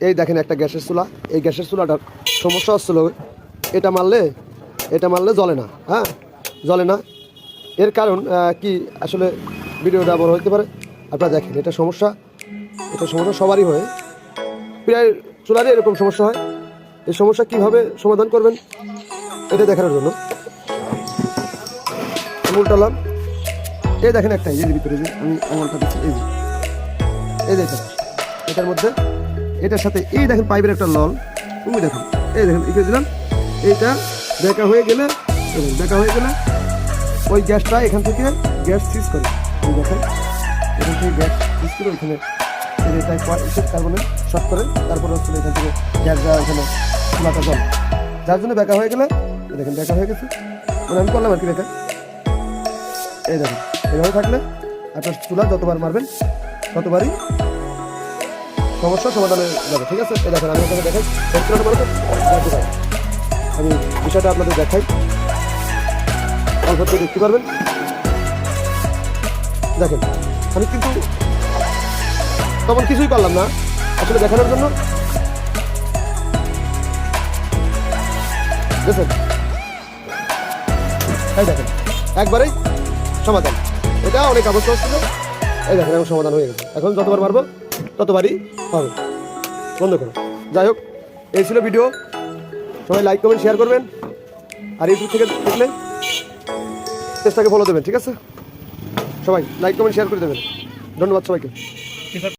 এই দেখেন একটা গ্যাসের চুলা, এই গ্যাসের চুলাটার সমস্যা হচ্ছিল এটা মারলে জ্বলে না, হ্যাঁ জ্বলে না। এর কারণ কি আসলে ভিডিওটা বড় হতে পারে, আপনারা দেখেন এটা সমস্যা সবারই হয়, প্রায় চুলারই এরকম সমস্যা হয়। এই সমস্যা কিভাবে সমাধান করবেন এটা দেখানোর জন্য উল্টালাম। এই দেখেন একটা এই ভিতরে যে আমি আঙুলটা দিচ্ছি, এই দেখেন এটার মধ্যে এটার সাথে এই দেখেন পাইপের একটা নল, তুমি দেখেন এই দেখেন এঁকে দিলাম। এইটা বেঁকা হয়ে গেলে ওই গ্যাসটা এখান থেকে গ্যাস সিজ করে, দেখেন এখান থেকে গ্যাস সিজ করে ওইখানে কার্বনে শর্ট করে, তারপরে হচ্ছে এখান থেকে গ্যাস দেওয়া ওখানে চুলাটা জল, যার জন্য বেঁকা হয়ে গেলে দেখেন বেঁকা হয়ে গেছে, মানে আমি করলাম আর কি বেঁকা। এই দেখেন এভাবে থাকলে আপনার চুলা যতবার মারবেন ততবারই সমস্যার সমাধান হয়ে যাবে, ঠিক আছে। এই দেখেন আমি আপনাকে দেখাই, আমি বিষয়টা আপনাদের দেখাই, অল্প দেখতে পারবেন। দেখেন আমি কিন্তু তখন কিছুই করলাম না, আসলে দেখানোর জন্য, দেখেন এই দেখেন একবারেই সমাধান। এটা অনেক আবশ্যক ছিল, এই দেখেন এখন সমাধান হয়ে গেছে। এখন যতবার মারবো ততবারই হবে, বন্ধ করো। যাই হোক, এই ছিল ভিডিও, সবাই লাইক কমেন্ট শেয়ার করবেন, আর ইউটিউব থেকে দেখলে পেজটাকে ফলো দেবেন, ঠিক আছে। সবাই লাইক কমেন্ট শেয়ার করে দেবেন, ধন্যবাদ সবাইকে।